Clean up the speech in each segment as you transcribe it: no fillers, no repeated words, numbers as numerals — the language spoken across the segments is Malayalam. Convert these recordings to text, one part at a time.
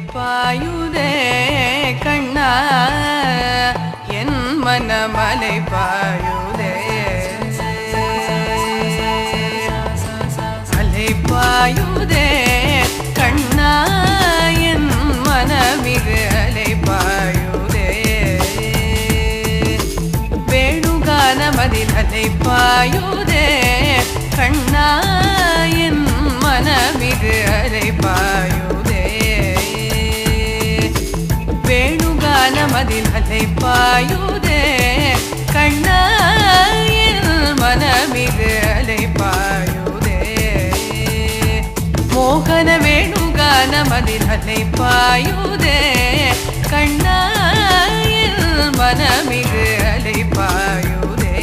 பாயுதே கண்ணா என் மனமலை பாயுதே அலை பாயுதே கண்ணா என் மனமிகு அலை பாயுதே வேணுகானமதில் அலை பாயுதே கண்ணா என் மனமிகு அலை பாயுதே வேணுகானமதில் அலை பாயுதே கண்ணா என் மனமிகு அலை பாயுதே மோகன வேணுகானமதில் அலை பாயுதே கண்ணா என் மனமிகு அலை பாயுதே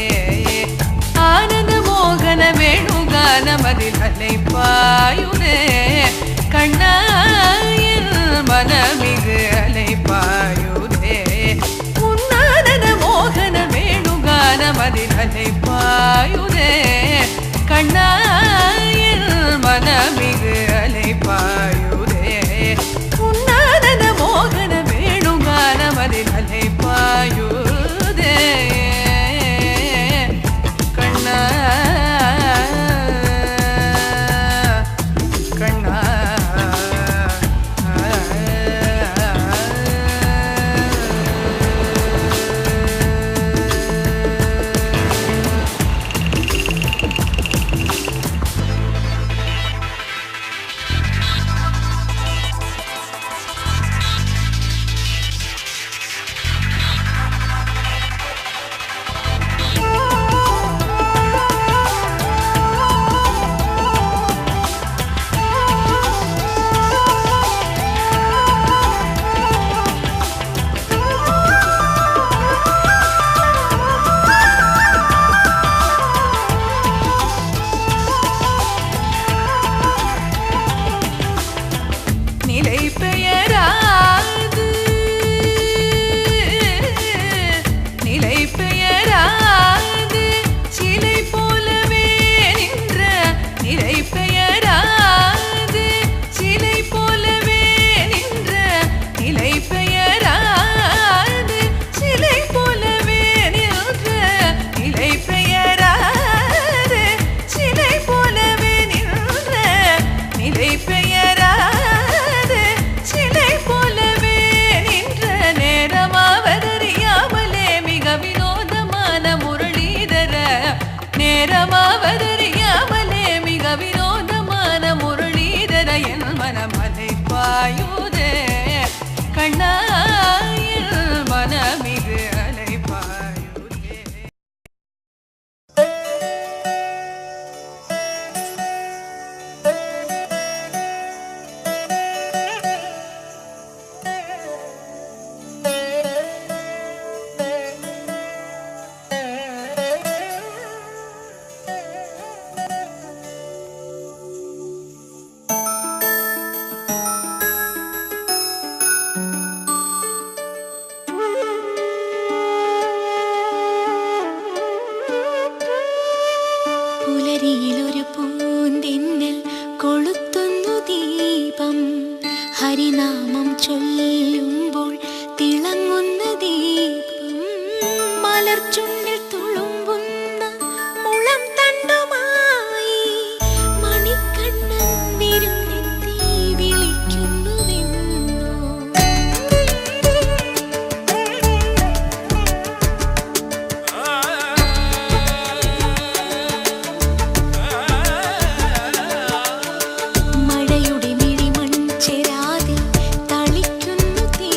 ஆனந்த மோகன வேணுகானமதில் அலை பாயுதே கண்ணா என் மனமிகு அலை பாயுதே உன்னானந்த மோகன வேணுகானமதில் அலை பாயுதே கண்ணா என் மனமிகு அலை பாயுதே உன்னானந்த மோகன வேணுகானமதில் அலை பாயுதே கண்ணா கண்ணா நேரமாவதறியாமலே மிக வினோதமான முரளிதர என் மனமலை பாயுதே கண்ணா என் மனமிகு அலை பாயுதே പുലരിയിലൊരു പൂന്തെന്നൽ കൊളുത്തുന്നു ദീപം ഹരിനാമം ചൊല്ലുമ്പോൾ തിളങ്ങുന്ന ദീപം മലർച്ചുണ്ടിൽ തുളുമ്പുന്ന മുളം തണ്ടുമായി മണിക്കണ്ണൻ വിരുന്നെത്തി വിളിക്കുന്നുവെന്നോ മഴയുടെ മിഴിമൺചെരാതിൽ തളിക്കുന്നു തീ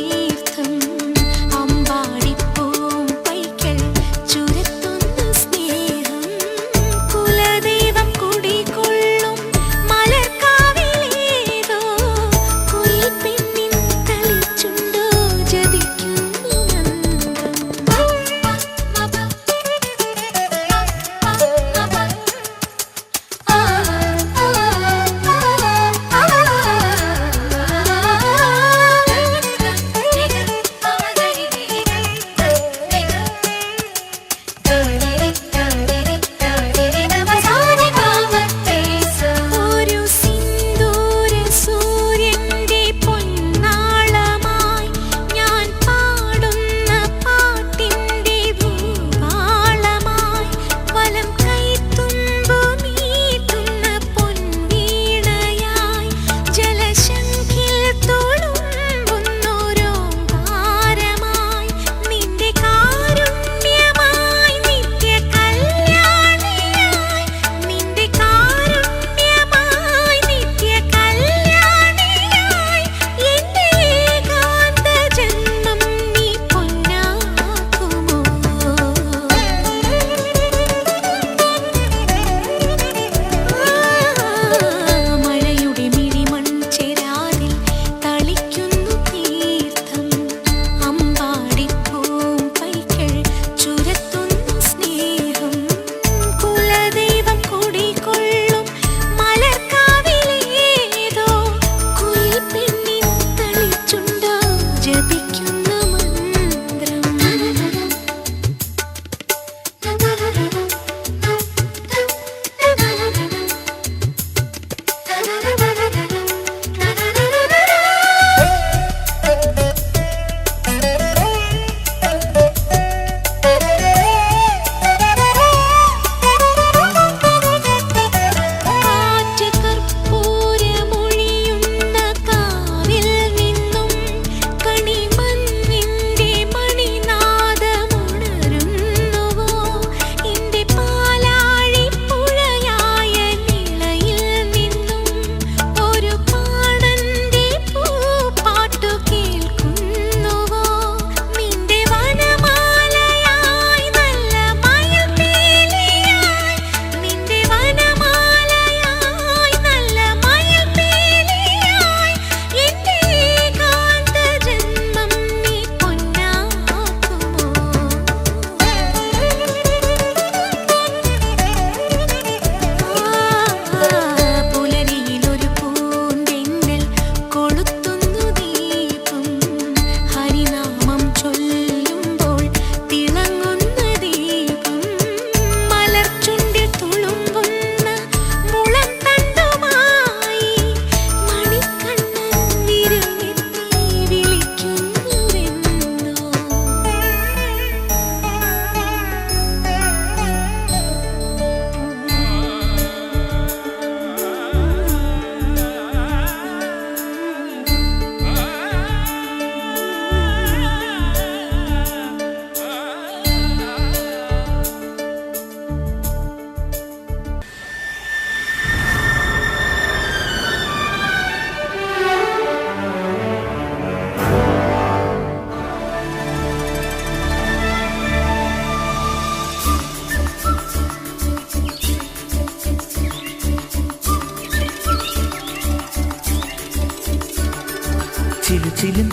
ചിലുചിലും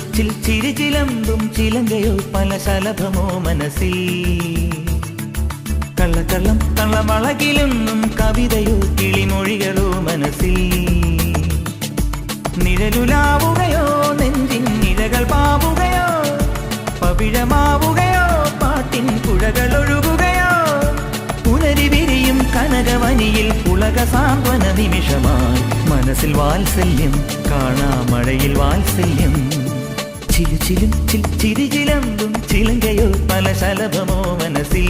ചിരിചിലമ്പും ചിലങ്കയോ പല ശലഭമോ മനസ്സിൽ കള്ളക്കള്ളം കള്ളവളകിലൊന്നും കവിതയോ കിളിമൊഴികളോ മനസ്സിൽ നിഴലുലാവുകയോ നെഞ്ചിൻ നിഴകൾ പാവുകയോ പവിഴമാവുകയോ പാട്ടിൻ പുഴകളൊഴുകുകയോ പുലരി വിരിയും കനകവനിയിൽ പുളക സാന്ത്വന നിമിഷമായി മനസ്സിൽ വാത്സല്യം കാണാമഴയിൽ വാത്സല്യം ചിലുചിലും ചിരിചിലമ്പും ചിലങ്കയോ പല ശലഭമോ മനസ്സിൽ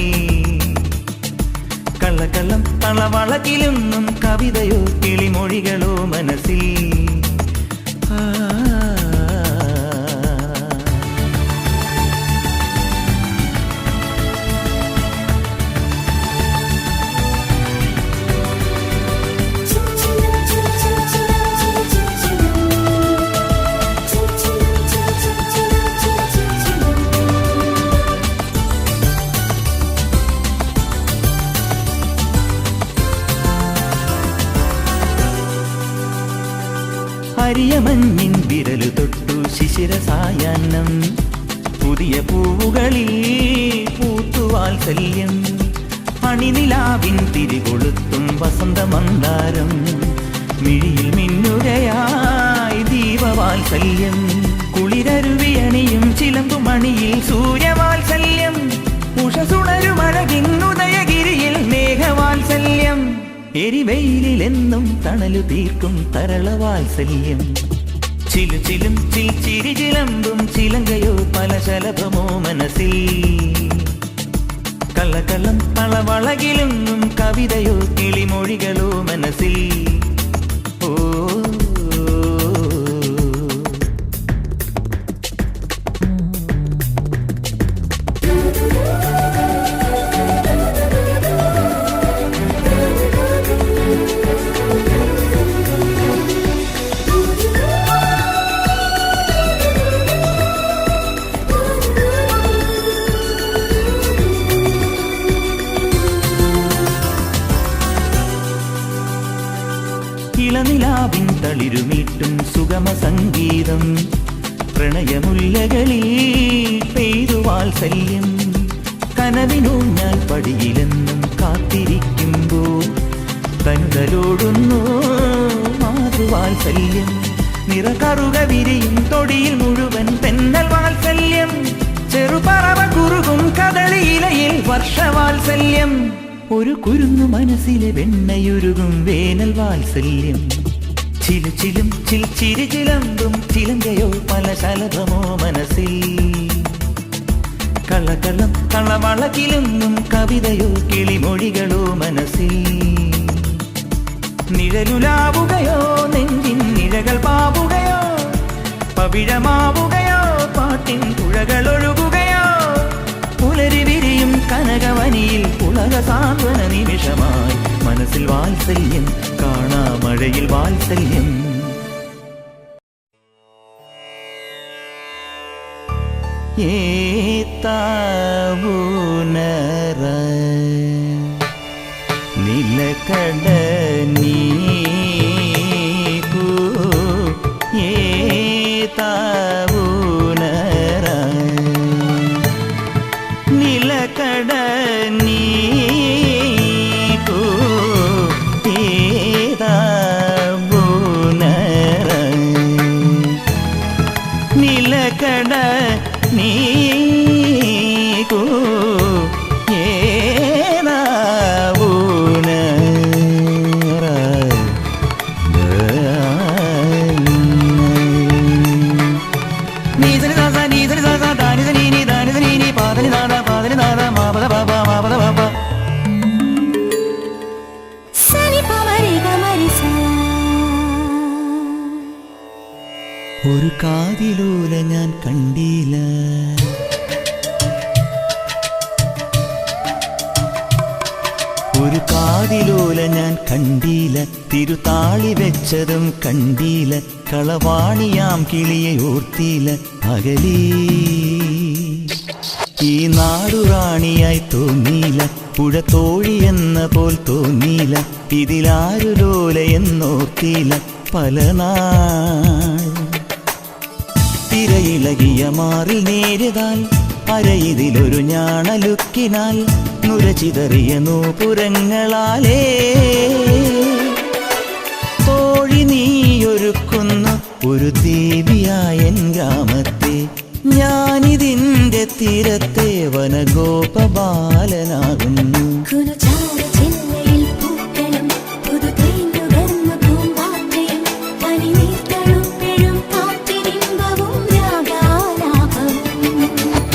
കള്ളക്കള്ളം കളവളകിലൊന്നും കവിതയോ കിളിമൊഴികളോ മനസ്സിൽ ഹരിയമഞ്ഞിൻ വിരലു തൊട്ടു ശിശിരസായാന്നം പുതിയ പൂവുകളിൽ പൂത്തുവാത്സല്യം അണിനിലാവിൻ തിരികൊളുത്തും വസന്തമന്ദാരം മിഴിയിൽ മിന്നുകയായി ദീപവാത്സല്യം കുളിരരുവിയണിയും ചിലമ്പുമണിയിൽ സൂര്യവാത്സല്യം ഉഷസുണരുമഴകിന്നുദയഗിരിയിൽ മേഘവാത്സല്യം എരിവെയിലെന്നും തണലു തീർക്കും തരളവാത്സല്യം ചിലുചിലും ചിരിചിലമ്പും ചിലങ്കയോ പല ശലഭമോ മനസ്സിൽ കള്ളക്കള്ളം കളവളകിലൊന്നും കവിതയോ കിളിമൊഴികളോ മനസ്സിൽ ഇളനിലാവിൻ തളിരുമീട്ടും സുഗമ സംഗീതം പ്രണയമുല്ലകളിൽ പെയ്തു വാത്സല്യം കനവിനൂഞ്ഞാൽ പടിയിലെന്നും കാത്തിരിക്കുമ്പോൾ തനുതലോടുന്നു മാതൃവാത്സല്യം നിറകറുക വിരിയും തൊടിയിൽ മുഴുവൻ പെണ്ണൽ വാത്സല്യം ചെറുപറവ കുറുകും കദളിയിലയിൽ വർഷവാത്സല്യം ഒരു കുരുന്നു മനസ്സിലെ വെണ്ണയുരുകും വേനൽ വാത്സല്യം ചിലുചിലും ചിരിചിലമ്പും ചിലങ്കയോ പല ശലഭമോ മനസ്സിൽ കള്ളക്കള്ളം കളവളകിലൊന്നും കവിതയോ കിളിമൊഴികളോ മനസ്സിൽ നിഴലുലാവുകയോ നെഞ്ചിൻ നിഴകൾ പാവുകയോ പവിഴമാവുകയോ പാട്ടിൻ പുഴകളൊഴുകുകയോ പുലരി വിരിയും കനകവനിയിൽ പുളക സാന്ത്വന നിമിഷമായി മനസ്സിൽ വാത്സല്യം കാണാമഴയിൽ വാത്സല്യം ഏത്താവുനറ നിലകട നീകൂ ഏത്താവുനറ നിലകട നീകൂ ഏതാവുനറ നിലകട నీకు ఏనావునరా నీజని దాసా నీజని దాసా దానిదని నీ దానిదని నీ పాదని దాదా మాపద బాబా మాపద బాబా ഒരു കാതിലൂല ഞാൻ കണ്ടില്ല ഒരു കാതിലൂല ഞാൻ കണ്ടില്ല തിരുതാളി വെച്ചതും കണ്ടില്ല കളവാണിയാം കിളിയെ ഓർത്തില്ല അകലീ ഈ നാടുറാണിയായി തോന്നിയില്ല പുഴ തോഴി എന്ന പോൽ തോന്നിയില്ല ഇതിലാരു ലോല എന്നോർത്തില്ല പല നാൾ തിരയിളകിയ മാറിൽ നേരിതാൽ അരയിതിലൊരു ഞാണലുക്കിനാൽ നുരചിതറിയ നൂപുരങ്ങളാലേ തോഴി നീയൊരുക്കുന്നു ഒരു ദേവിയായൻ ഗ്രാമത്തെ ഞാനിതിൻ്റെ തീരത്തെ വനഗോപബാലനാകുന്നു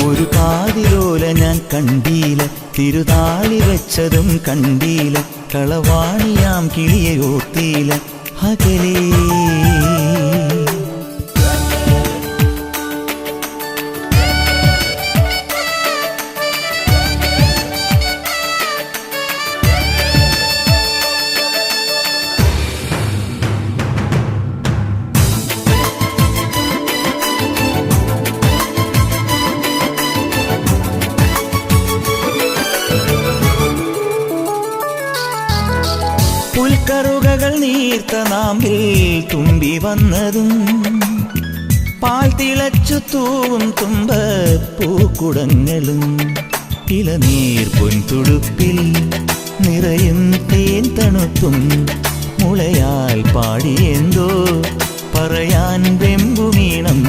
ഒരു കാതിലോല ഞാൻ കണ്ടീല തിരുതാളി വെച്ചതും കണ്ടീല കളവാണിയാം കിളിയെ ഓർത്തീല അകലേ പുൽക്കറുകകൾ നീർത്ത നാമ്പിൽ തുമ്പി വന്നതും പാൽ തിളച്ചു തൂവും തുമ്പ പൂക്കുടങ്ങളും ഇളനീർ പൊൻതുടുപ്പിൽ നിറയും തേൻ തണുപ്പും മുളയാൽ പാടിയെന്തോ പറയാൻ വെമ്പുമീണം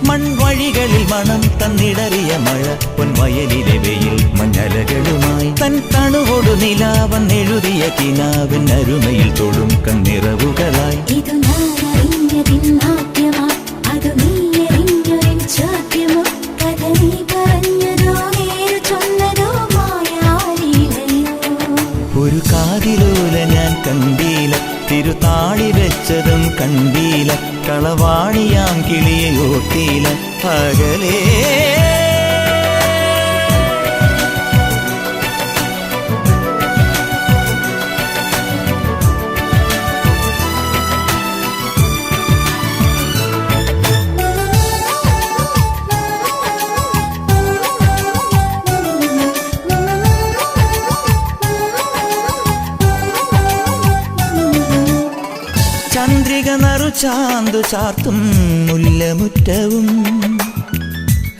മൺവഴികളിൽ മണം തന്നിടറിയ മഴ പൊൻവയലിലെ വെയിൽ മഞ്ഞലകളുമായി തൻ തണുവോടു നിലാവൻ എഴുതിയ കിനാവിൻ അരുമയിൽ തൊടും കണ്ണിറവുകളായി ഒരു കാതിലോല ഞാൻ കണ്ടീല തിരുതാളി വെച്ചതും കണ്ടീല കളവാണിയാം കിളിയെ ഓർത്തീല അകലേ ചന്ദ്രിക നറു ചാന്തു ചാർത്തും മുല്ലമുറ്റവും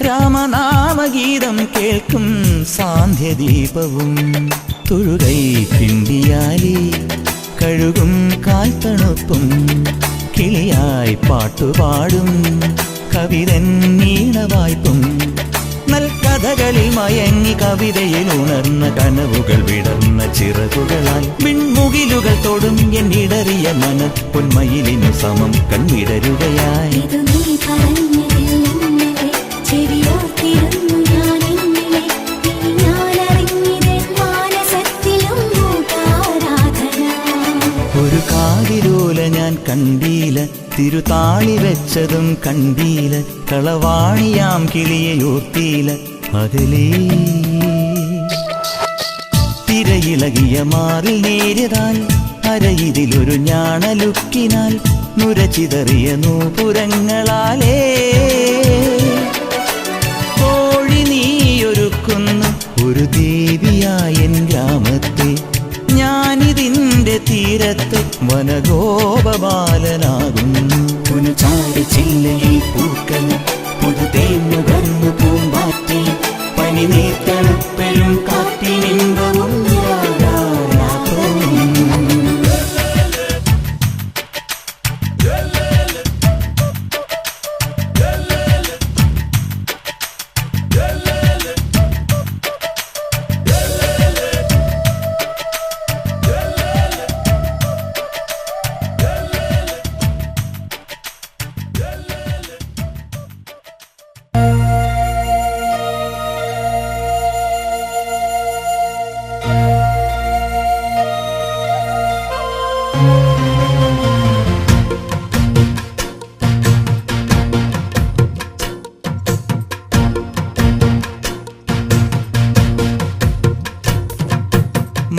രാമനാമഗീതം കേൾക്കും സാന്ധ്യദീപവും തുഴുകൈ കിണ്ടിയാലി കഴുകും കാൽത്തണുപ്പും കിളിയായി പാട്ടുപാടും കവിതൻ നീണവായ്പും നൽകഥകളിൽ മയങ്ങി കവിതയിൽ ഉണർന്ന കനവുകൾ വിടർന്ന ചിറകുകളാൽ വിൺമുകിലുകൾ തൊടും എന്നിടറിയ മന പൊന്മയിലിനു സമം കൺവിടരുകയായി ഒരു കാതിലോല ഞാൻ കണ്ടീല തിരുതാളി വെച്ചതും കണ്ടീല കളവാണിയാം കിളിയെ ഓർത്തീല അകലേ തിരയിളകിയ മാറിൽ നേരിതാൽ അരയിതിലൊരു ഞാണലുക്കിനാൽ നുരചിതറിയ നൂപുരങ്ങളാലേ തോഴി നീയൊരുക്കുന്നു ഒരു ദേവിയായൻ ഗ്രാമത്തെ ഞാനിതിൻ്റെ തീരത്തെ വനഗോപബാലനാകുന്നു പുനചാരി ചില്ലയിൽ പൂക്കൾ പുതുതേന്നുകർന്നു പൂമ്പാറ്റി പനി നീർത്തണുപ്പെരും കാറ്റിനിമ്പവും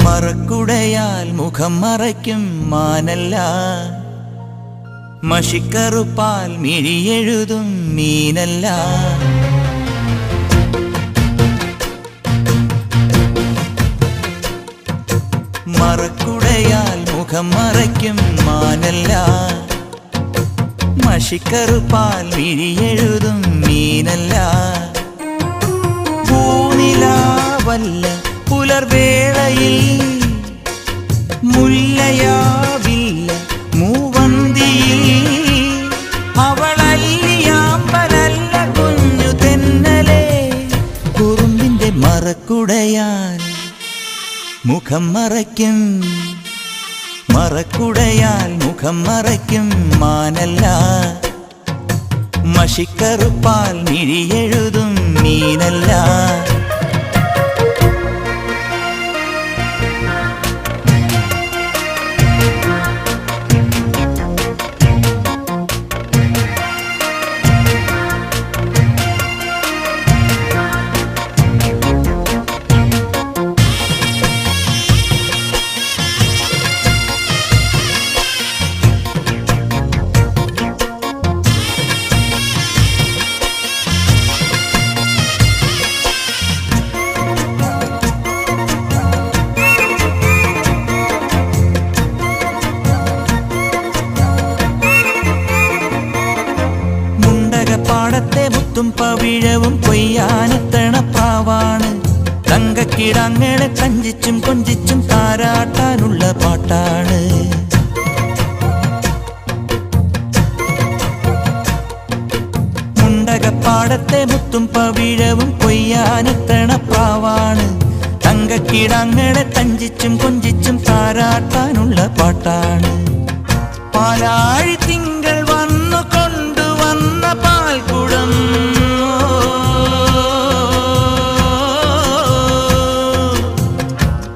മറക്കുടയാൽ മുഖം മറയ്ക്കും മാനല്ല മഷിക്കറുപ്പാൽ മിഴിയെഴുതും മീനല്ല മറക്കുടയാൽ മുഖം മറയ്ക്കും മാനല്ല മഷിക്കറുപ്പാൽ വിഴിയെഴുതും മീനല്ല, പൂനിലാവല്ല പുലർവേളയിൽ, മുല്ലയാവില്ല മൂവന്തിയിൽ, അവളല്ലിയാമ്പലല്ല കുഞ്ഞു തെന്നലേ, കുറുമ്പിന്റെ മറക്കുടയാൽ മുഖം മറയ്ക്കും, മറക്കുടയാൽ മുഖം മറയ്ക്കും മാനല്ല, മഷിക്കറുപ്പാൽ മിഴിയെഴുതും മീനല്ല. പാടത്തെ മുത്തും പവിഴവും കൊയ്യാനെത്തണ പ്രാവാണ്, തങ്കക്കിടങ്ങളെ കഞ്ചിച്ചും കൊഞ്ചിച്ചും താരാട്ടാനുള്ള പാട്ടാണ്. മുണ്ടകപ്പാടത്തെ മുത്തും പവിഴവും കൊയ്യാനെത്തണ പ്രാവാണ്, തങ്കക്കിടങ്ങളെ കഞ്ചിച്ചും കൊഞ്ചിച്ചും താരാട്ടാനുള്ള പാട്ടാണ്. പാലാഴി തിങ്കൾ വന്നു കൊണ്ടുവന്ന പാൽക്കുടം,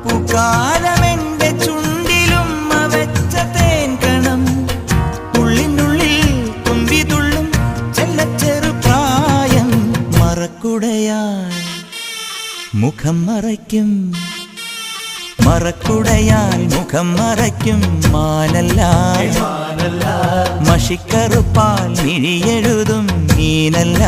പൂക്കാലമെന്റെ ചുണ്ടിലുമ്മ വെച്ച തേൻകണം, ഉള്ളിനുള്ളിൽ തുമ്പിതുള്ളും ചെല്ലച്ചെറു പ്രായം, മറക്കുടയാൽ മുഖം മറയ്ക്കും, മറക്കുടയാൽ മുഖം മറയ്ക്കും മാനല്ല, മഷിക്കറുപ്പാൽ മിഴിയെഴുതും മീനല്ല.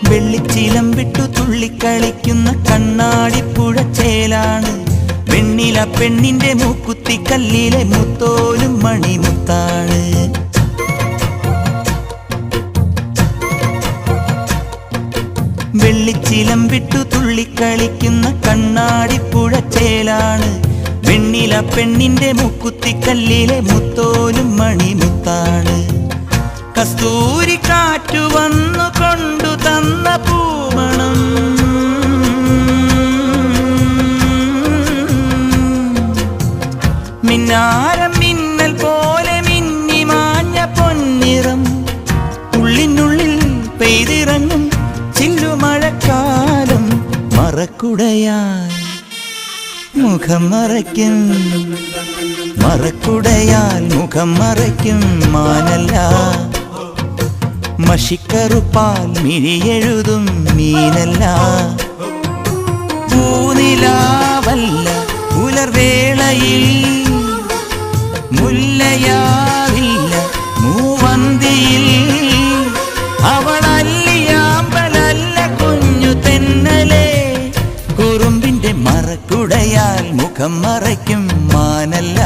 വെള്ളിച്ചീലം വിട്ടു തുള്ളിക്കളിക്കുന്ന കണ്ണാടിപ്പുഴച്ചേലാണ്, വെണ്ണില പെണ്ണിന്റെ മൂക്കുത്തി കല്ലിലെ മുത്തോലും മണിമുത്താണ്. വെള്ളിച്ചീലം വിട്ടു തുള്ളിക്കളിക്കുന്ന കണ്ണാടിപ്പുഴച്ചേലാണ്, വെണ്ണില പെണ്ണിന്റെ മൂക്കുത്തി കല്ലിലെ മുത്തോലും മണിമുത്താണ്. കസ്തൂരി കാറ്റു വന്നു കൊണ്ടു തന്ന പൂമണം, മിന്നാരം മിന്നൽ പോലെ മിന്നി മാഞ്ഞ പൊന്നിറം, ഉള്ളിനുള്ളിൽ പെയ്തിറങ്ങും ചില്ലുമഴക്കാലം, മറക്കുടയാൽ മുഖം മറയ്ക്കും, മറക്കുടയാൽ മുഖം മറയ്ക്കും മാനല്ല, മഷിക്കറുപ്പാൽ മിഴിയെഴുതും മീനല്ല. പൂനിലാവല്ല പുലർവേളയിൽ, മുല്ലയാവില്ല മൂവന്തിയിൽ, അവളല്ലിയാമ്പലല്ല കുഞ്ഞു തെന്നലേ, കുറുമ്പിന്റെ മറക്കുടയാൽ മുഖം മറയ്ക്കും മാനല്ല,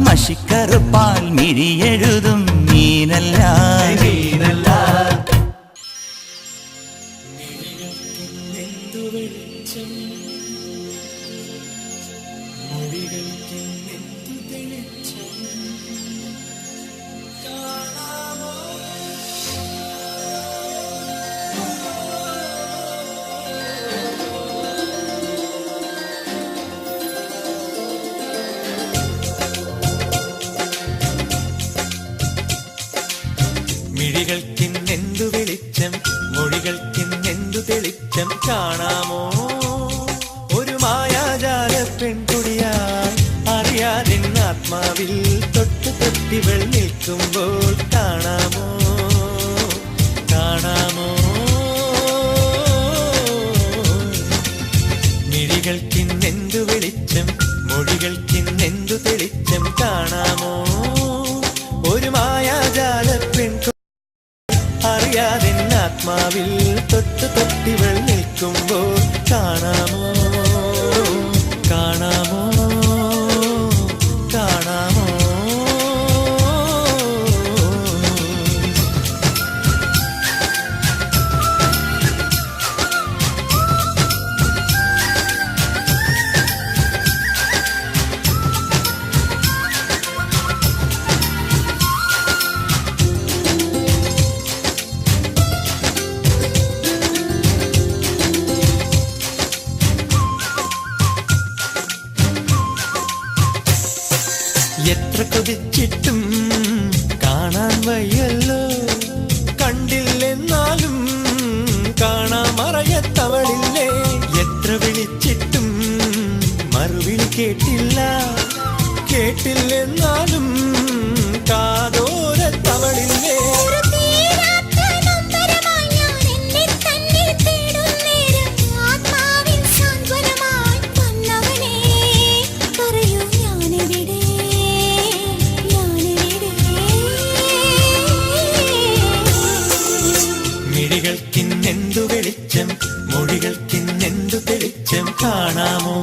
മഷിക്കറുപ്പാൽ മിഴിയെഴുതും മീനല്ല. മിഴികൾക്കിന്നെന്തു വെളിച്ചം, മൊഴികൾക്കിന്നെന്തു തെളിച്ചം, കാണാമോ ഒരു മായാജാല പെൺകുടിയായി അറിയാതിൻ ആത്മാവ് ആത്മാവിൽ തൊട്ട് തൊട്ടിവൾ നിൽക്കുമ്പോൾ കാണാമോ കാണാമോ മിഴികൾക്കിന്നെന്തു വെളിച്ചം മൊഴികൾക്കിന്നെന്തു തെളിച്ചം കാണാമോ ഒരു മായാജാല പെൺകുട്ടി അറിയാതെ ആത്മാവിൽ തൊട്ട് തൊട്ടിവൾ നിൽക്കുമ്പോൾ കാണാമോ കാണാമോ കാണാമോ എത്ര കൊതിച്ചിട്ടും കാണാൻ വയ്യല്ലോ കണ്ടില്ലെന്നാലും കാണാമറയത്തവളില്ലേ എത്ര വിളിച്ചിട്ടും മറുവിളി കേട്ടില്ല കേട്ടില്ലെന്നാലും കാതോരത്തവളില്ലേ മിഴികൾക്കിന്നെന്തു വെളിച്ചം മൊഴികൾക്കിന്നെന്തു തെളിച്ചം കാണാമോ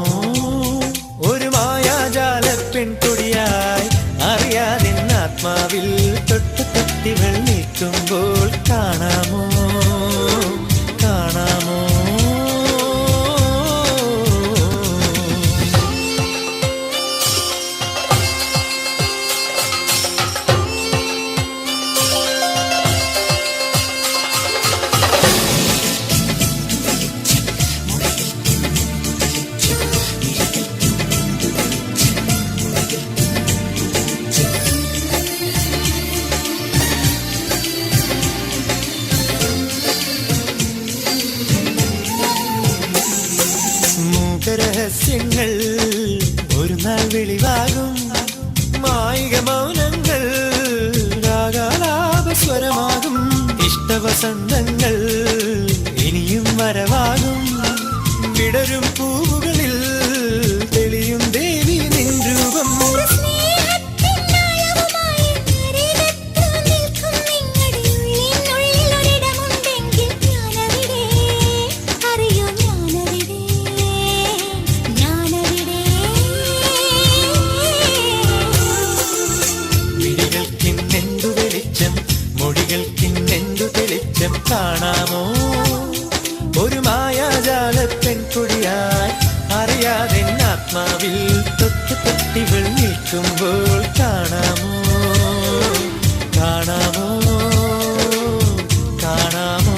ഒരു മായാജാല പെൺകൊടിയായി അറിയാതെ ആത്മാവിൽ തൊട്ട് തൊട്ടിവൾ നിൽക്കുമ്പോൾ കാണാമോ കാണാമോ രഹസ്യങ്ങൾ ഒരു നാൾ വെളിവാകും മായിക മൗനങ്ങൾ രാഗാലാപസ്വരമാകും ഇഷ്ടവസന്തങ്ങൾ ഇനിയും വരവാകും വിടരും പൂവുകളിൽ തെളിയും ദേവി നിൻ രൂപം കാണാമോ ഒരു മായാജാല പെൺകൊടിയായി അറിയാതെ ആത്മാവിൽ തൊട്ട് തൊട്ടിവൾ നിൽക്കുമ്പോൾ കാണാമോ കാണാമോ കാണാമോ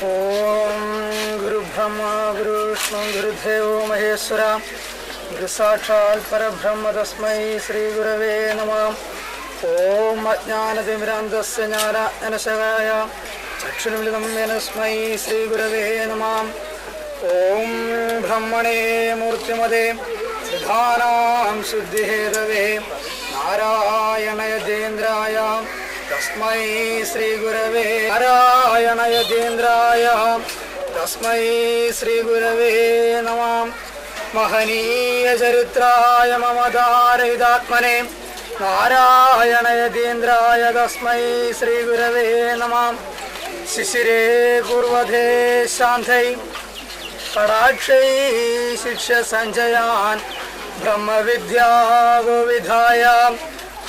ഓം ഗുരുബ്രഹ്മ ഗുരുവിഷ്ണു ഗുരുദേവോ മഹേശ്വര ഗുരുസാക്ഷാൽ പരബ്രഹ്മ തസ്മൈ ശ്രീ ഗുരവേ നമഃ. ഓം അജ്ഞാനതിമിരാന്തസ്യ ജ്ഞാനാഞ്ജനശകായ ചക്ഷുരുമിലിതം യസ്മൈ ശ്രീ ഗുരവേ നമഃ. ഓം ബ്രഹ്മണേ മൂർത്തിമതേ സിദ്ധാനാം ശുദ്ധിഹേതവേ നാരായണയതീന്ദ്രായ തസ്മൈ ശ്രീ ഗുരവേ നാരായണയതീന്ദ്രായ തസ്മൈ ശ്രീ ഗുരവേ നമഃ. മഹനീയ ചരിത്രായ മമതാരഹിതാത്മനെ നാരായണയതീന്ദ്രായ തസ്മൈ ശ്രീ ഗുരവേ നമഃ. ശിശിരേ കുർവധേ ശാന്തൈ കടാക്ഷൈ ശിക്ഷ സഞ്ജയാൻ ബ്രഹ്മവിദ്യാ ഗോവിധായ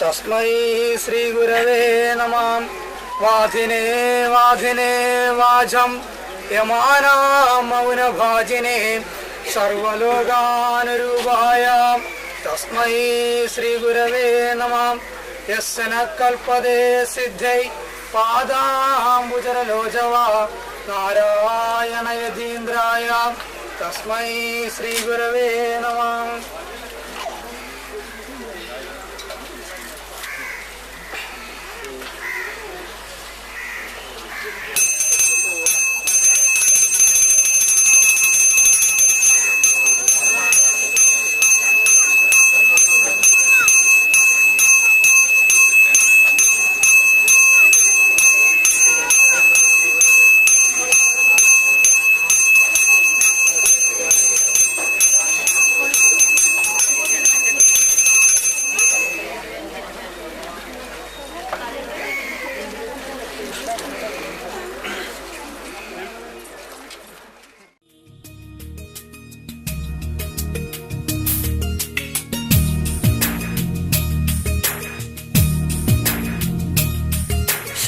തസ്മൈ ശ്രീ ഗുരവേ നമഃ. വാധിനേ വാധിനേ വാചം യമാനാം മൗനഭാജിനേ സർവലോകാനുരൂപായ തസ്മൈ ശ്രീ ഗുരവേ നമഃ. യസ്യ ന കൽപ്പതേ സിദ്ധൈ പാദാംബുജരലോചവ നാരായണയതീന്ദ്രായ തസ്മൈ ശ്രീ ഗുരവേ നമഃ.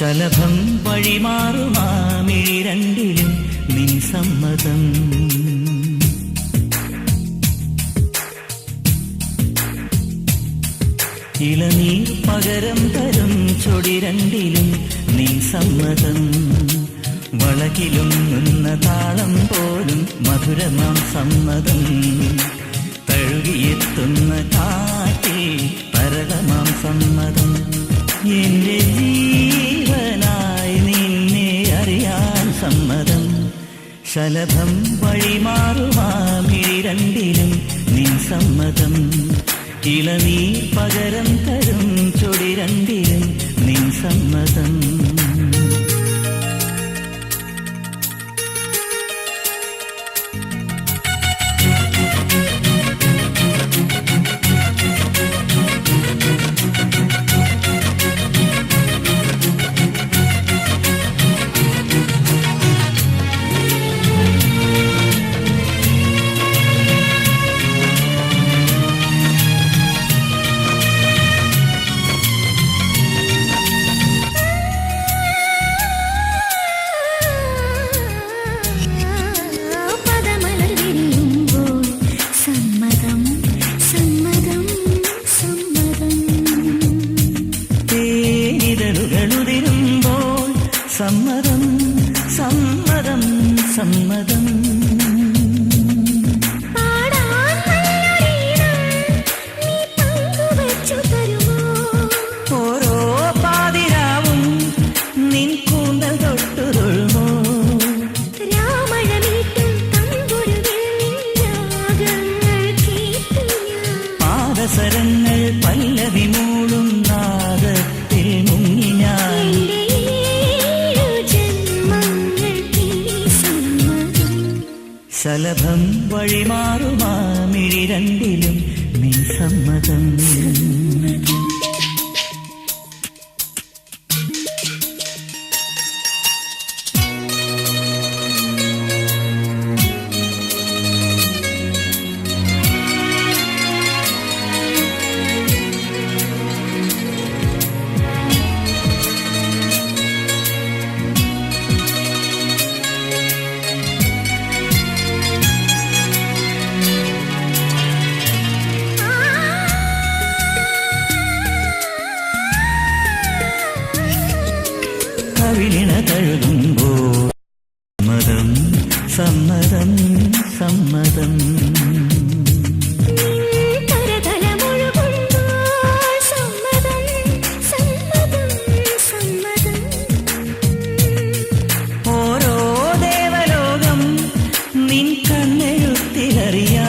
ശലഭം വഴിമാറുമാമിഴി രണ്ടിലും നിൻ സമ്മതം. ഇളനീർ പകരം തരും ചൊടി രണ്ടിലും നിൻ സമ്മതം. വളകിലും നിന്ന താളം പോലും മധുരമാം സമ്മതം. തഴുകിയെത്തുന്ന കാറ്റിൽ തരളമാം സമ്മതം. എന്റെ ജീവനായി നിന്നെ അറിയാൻ സമ്മതം. ശലഭം വഴിമാറുമാമിഴി രണ്ടിലും നിൻ സമ്മതം. ഇളനീർ പകരം തരും ചൊടി രണ്ടിലും നിൻ സമ്മതം. സമ്മതം സമ്മതം സമ്മതം. ഓരോ പാതിരാവും നിൻ കൂന്തൽ തൊട്ടു തൊഴുമോ. പാദസരങ്ങൾ പല്ലവി മൂളും നാദത്തിൽ മുങ്ങി ഞാൻ. ശലഭം വഴിമാറുമാമിഴി രണ്ടിലും നിൻ സമ്മതം. സമ്മതം സമ്മതം ഓരോ ദേവലോകം നിൻ കണ്ണെഴുത്തിലറിയാ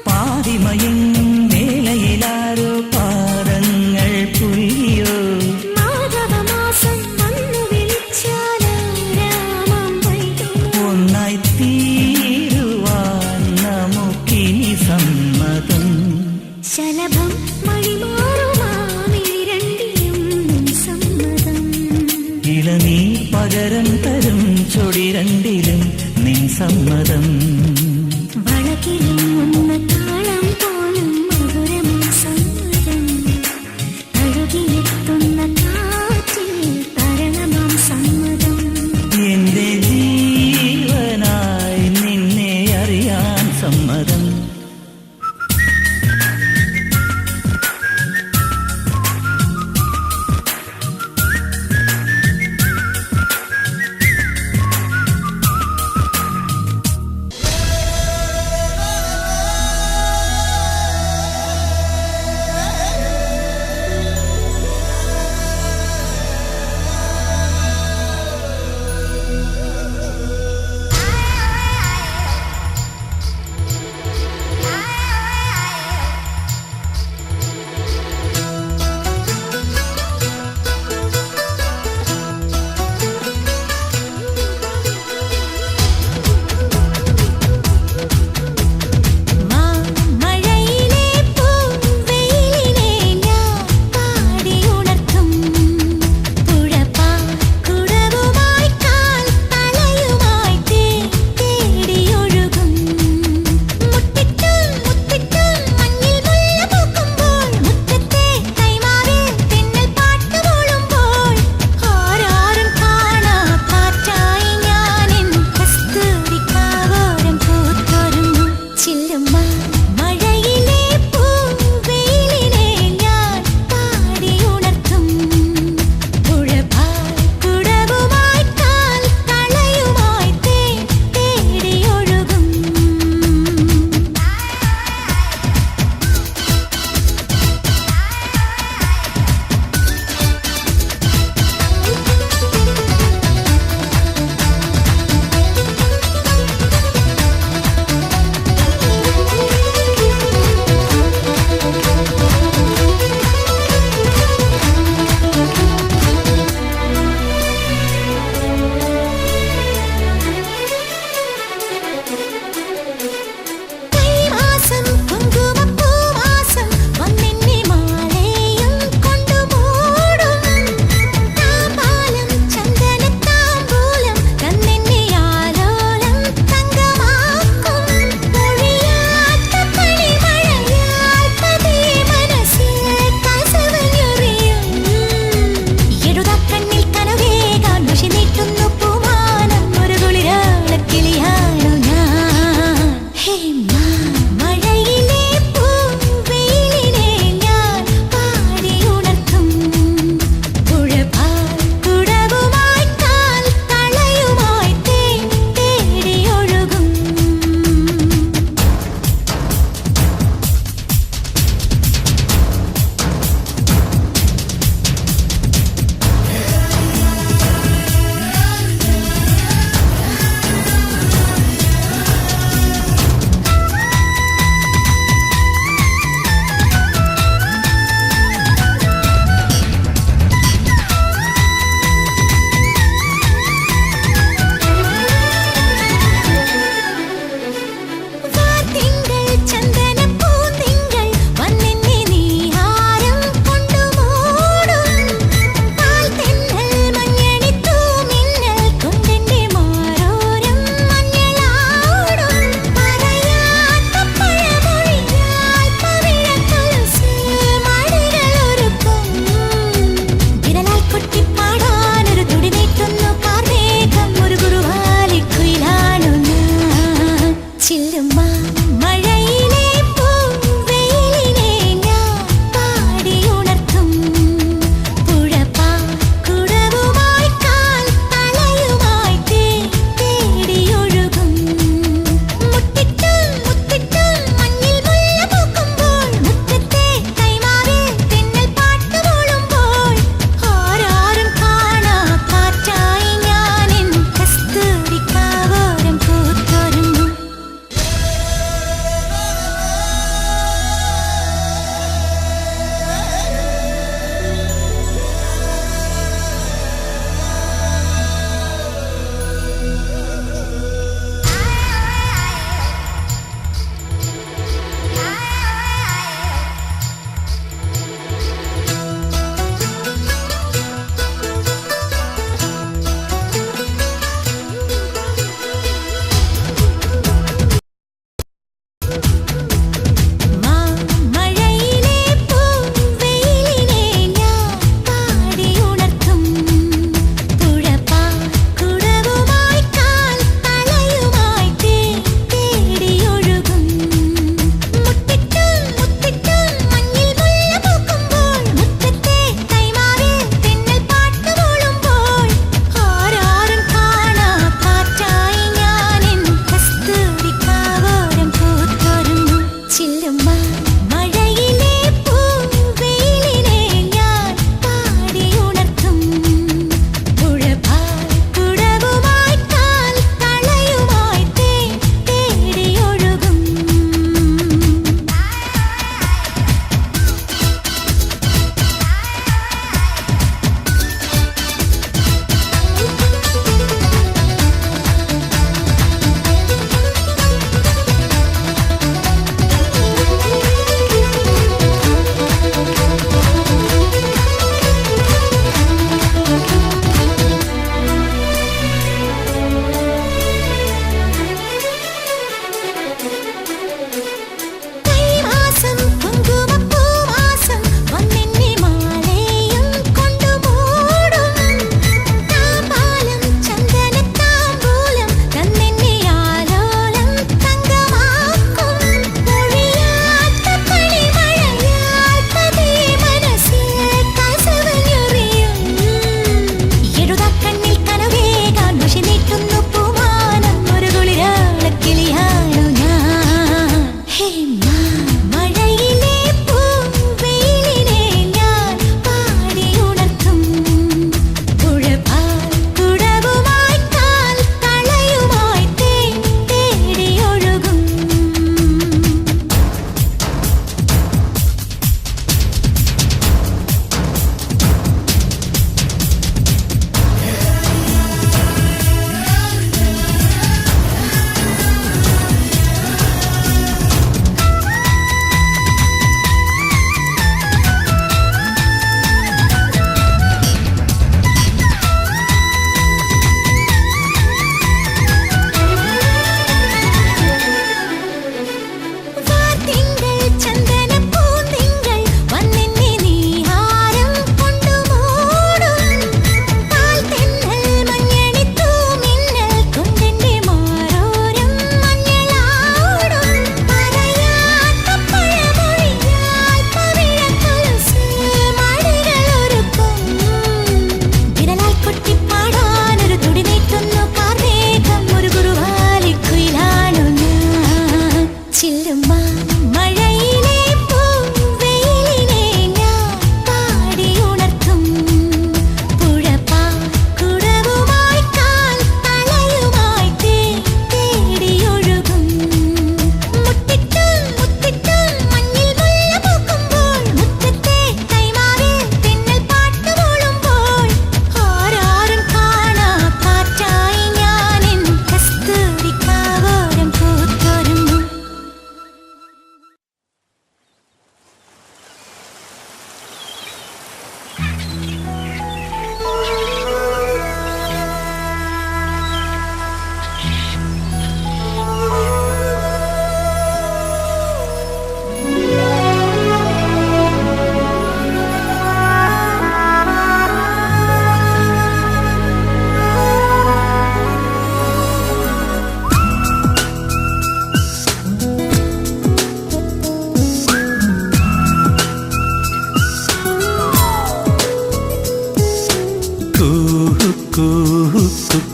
പാതിമയും വേളയിലാരോ പാദങ്ങൾ പുലിയോ ഒന്നായി തീരുവാൻ നമുക്കിനി സമ്മതം ശലഭം മണിമാറുമാമിരണ്ടിലും സമ്മതം ഇളനീ പകരം തരും ചൊടി രണ്ടിലും നിൻ സമ്മതം വളകിലുന്ന താളം പോലും മധുരമാം സമ്മതം തഴുകിയെത്തുന്ന കാറ്റിൽ തരണമാം സമ്മതം എന്റെ ജീവനായി നിന്നെ അറിയാൻ സമ്മതം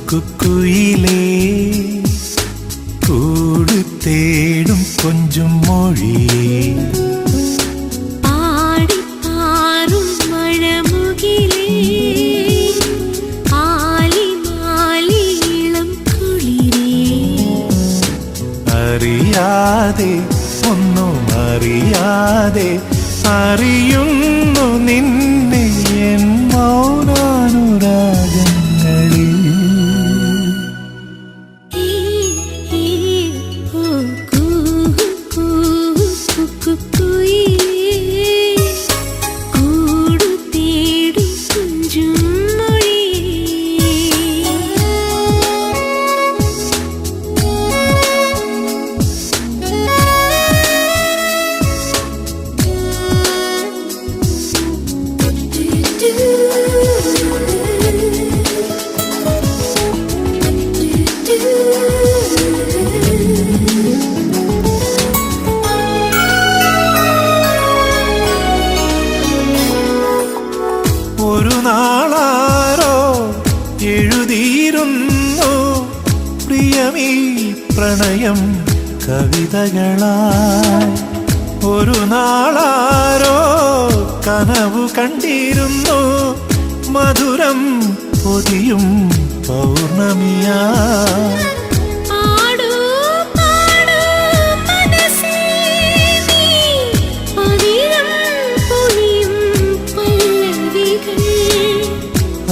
കുക്കുയിലേ കൂട് തേടും കൊഞ്ചും മൊഴിയേ പാടിപ്പാറും മഴമുകിലേ ആലിമാലിയിളം കുളിരേ അറിയാതെ ഒന്നും അറിയാതെ അറിയുന്നു നിന്നെ എൻ മൗനാനുരാഗങ്ങളിൽ ഒരു നാളാരോ എഴുതിയിരുന്നു പ്രിയമീ പ്രണയം കവിതകളായി ഒരു നാളാരോ കനവു കണ്ടിരുന്നു മധുരം പൊതിയും പൗർണമിയാ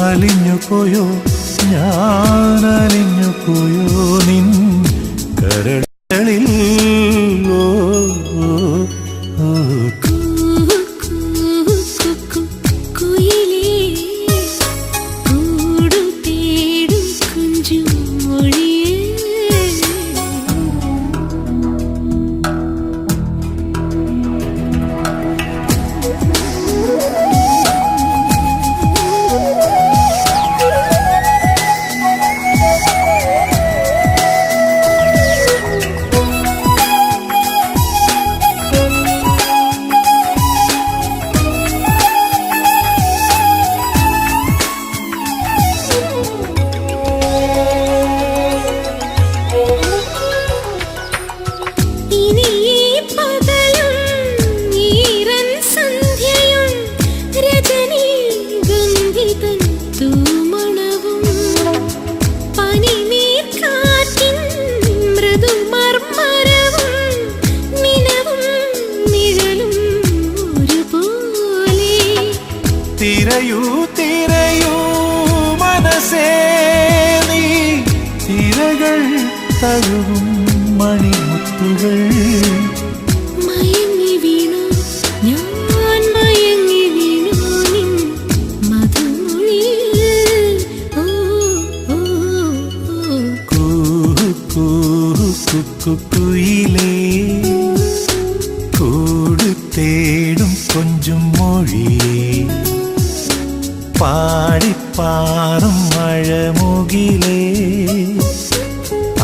അലിഞ്ഞുപോയോ ഞാൻ അലിഞ്ഞുപോയോ നിൻ കരളിൽ തിരയൂ തിരയൂ മനസ്സേ നീ തിരകൾ തഴുകും മണിമുത്തുകൾ മയങ്ങി വീണു ഞാൻ മയങ്ങി വീണു നിൻ മധുമൊഴിയിൽ കുക്കുയിലേ കൂട് തേടും കൊഞ്ചും മൊഴിയേ പാടിപ്പാറും മഴമുകിലേ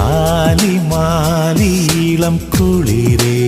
ആലിമാലിയിളം കുളിരേ